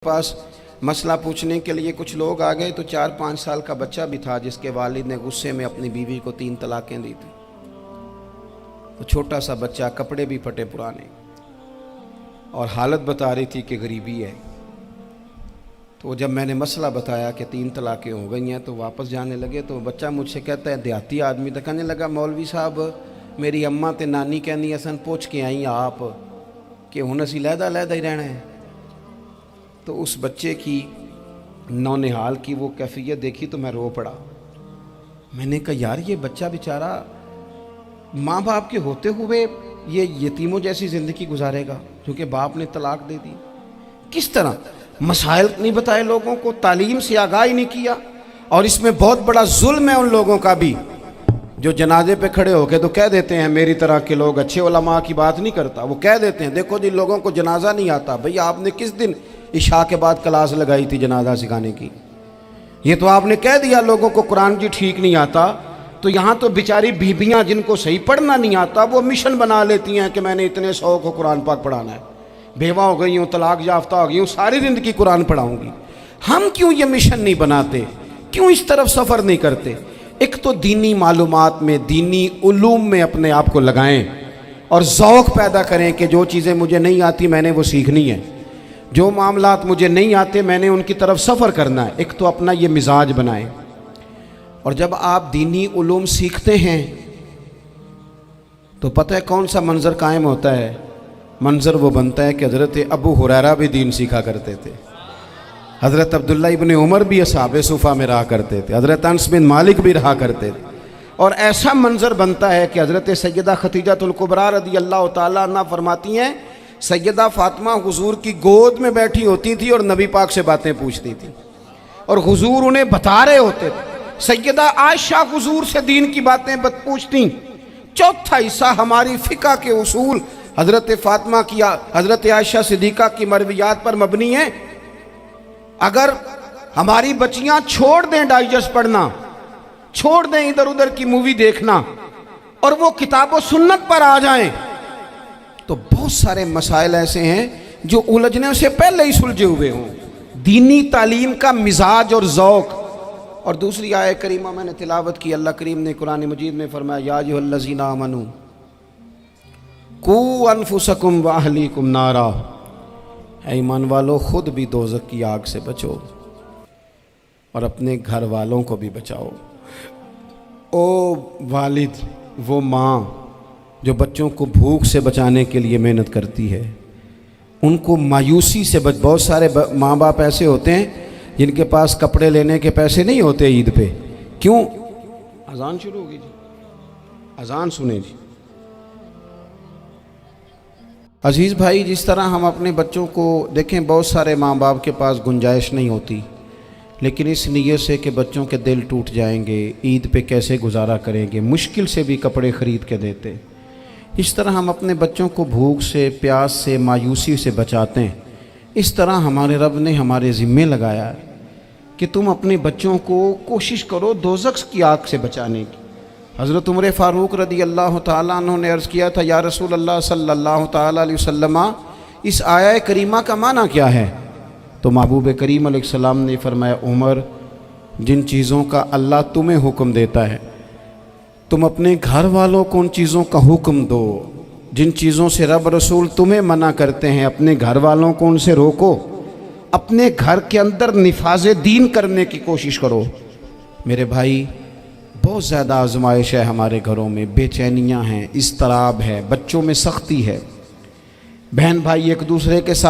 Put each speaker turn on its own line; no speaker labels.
पास मसला पूछने के लिए कुछ लोग आ गए तो 4-5 साल का बच्चा भी था जिसके वालिद ने गुस्से में अपनी बीवी को 3 तलाकें दी थी। तो छोटा सा बच्चा, कपड़े भी फटे पुराने, और हालत बता रही थी कि गरीबी है। तो जब मैंने मसला बताया कि 3 तलाकें हो गई हैं तो वापस जाने लगे, तो बच्चा मुझसे कहता है, देहाती आदमी तो कहने लगा, मौलवी साहब मेरी अम्मा ते नानी कहनी असन पूछ के आई आप कि हुण असीं लहदा ही रहना है। तो उस बच्चे की नौनिहाल की वो कैफियत देखी तो मैं रो पड़ा। मैंने कहा यार ये बच्चा बेचारा माँ बाप के होते हुए ये यतीमों जैसी ज़िंदगी गुजारेगा क्योंकि बाप ने तलाक दे दी। किस तरह मसाइल नहीं बताए लोगों को, तालीम से आगाही नहीं किया। और इसमें बहुत बड़ा जुल्म है उन लोगों का भी जो जनाजे पे खड़े होके तो कह देते हैं, मेरी तरह के लोग, अच्छे उलमा की बात नहीं करता, वो कह देते हैं देखो जिन लोगों को जनाजा नहीं आता, भैया आपने किस दिन इशा के बाद क्लास लगाई थी जनाजा सिखाने की? ये तो आपने कह दिया लोगों को कुरान जी ठीक नहीं आता। तो यहाँ तो बेचारी बीबियाँ जिनको सही पढ़ना नहीं आता वो मिशन बना लेती हैं कि मैंने इतने 100 को कुरान पाक पढ़ाना है, बेवा हो गई हूँ, तलाक याफ्ता हो गई हूँ, सारी ज़िंदगी कुरान पढ़ाऊँगी। हम क्यों ये मिशन नहीं बनाते, क्यों इस तरफ सफ़र नहीं करते? एक तो दीनी मालूमात में, दीनी उलूम में अपने आप को लगाएं और ज़ौक़ पैदा करें कि जो चीज़ें मुझे नहीं आती मैंने वो सीखनी है, जो मामलात मुझे नहीं आते मैंने उनकी तरफ सफ़र करना है। एक तो अपना ये मिजाज बनाएं। और जब आप दीनी उलूम सीखते हैं तो पता है कौन सा मंज़र कायम होता है? मंज़र वो बनता है कि हज़रत अबू हुरैरा भी दीन सीखा करते थे, हज़रत अब्दुल्ला इब्न उमर भी असहाबे सुफ़ा में रहा करते थे, हज़रत अनस बिन मालिक भी रहा करते थे। और ऐसा मंज़र बनता है कि हज़रत सैयदा खदीजतुल कुबरा रज़ी अल्लाह तआला अन्हा फरमाती हैं, सैयदा फ़ातिमा हुजूर की गोद में बैठी होती थी और नबी पाक से बातें पूछती थी और हुजूर उन्हें बता रहे होते थे। सैयदा आयशा हुजूर से दीन की बातें पूछती। चौथा हिस्सा हमारी फ़िक़्ह के उसूल हज़रत फ़ातिमा की, हज़रत आयशा सिद्दीक़ा की मरवियात पर मबनी है। अगर हमारी बच्चियां छोड़ दें डाइजेस्ट पढ़ना, छोड़ दें इधर उधर की मूवी देखना और वो किताब व सुन्नत पर आ जाएं, तो बहुत सारे मसाइल ऐसे हैं जो उलझने से पहले ही सुलझे हुए हों। दीनी तालीम का मिजाज और ज़ौक़। और दूसरी आयत करीमा मैंने तिलावत की, अल्लाह करीम ने कुरान मजीद में फरमाया, या अय्युहल्लज़ीना आमनू कू अनफुसकुम व अहलीकुम नारा, ऐ ईमान वालों खुद भी दोज़ख की आग से बचो और अपने घर वालों को भी बचाओ। ओ वालिद, वो माँ जो बच्चों को भूख से बचाने के लिए मेहनत करती है, उनको मायूसी से बहुत सारे माँ बाप ऐसे होते हैं जिनके पास कपड़े लेने के पैसे नहीं होते ईद पे। क्यों? अजान शुरू होगी जी, अजान सुने जी। अजीज़ भाई, जिस तरह हम अपने बच्चों को देखें, बहुत सारे माँ बाप के पास गुंजाइश नहीं होती, लेकिन इस नीयत से कि बच्चों के दिल टूट जाएंगे, ईद पे कैसे गुजारा करेंगे, मुश्किल से भी कपड़े ख़रीद के देते। इस तरह हम अपने बच्चों को भूख से, प्यास से, मायूसी से बचाते हैं। इस तरह हमारे रब ने हमारे ज़िम्मे लगाया है कि तुम अपने बच्चों को कोशिश करो दोज़ख की आग से बचाने की। हज़रत उमर फ़ारूक रज़ी अल्लाह तआला अन्हु ने अर्ज़ किया था, या रसूल अल्लाह सल्लल्लाहु तआला अलैहि वसल्लम, इस आया करीमा का माना क्या है? तो महबूब करीम अलैहिस्सलाम ने फरमाया, उमर, जिन चीज़ों का अल्लाह तुम्हें हुक्म देता है तुम अपने घर वालों को उन चीज़ों का हुक्म दो। जिन चीज़ों से रब रसूल तुम्हें मना करते हैं अपने घर वालों को उनसे रोको। अपने घर के अंदर निफाज़े दीन करने की कोशिश करो। मेरे भाई, बहुत ज़्यादा आजमाइश है हमारे घरों में, बेचैनियाँ हैं, इज़्तिराब है, बच्चों में सख्ती है, बहन भाई एक दूसरे के साथ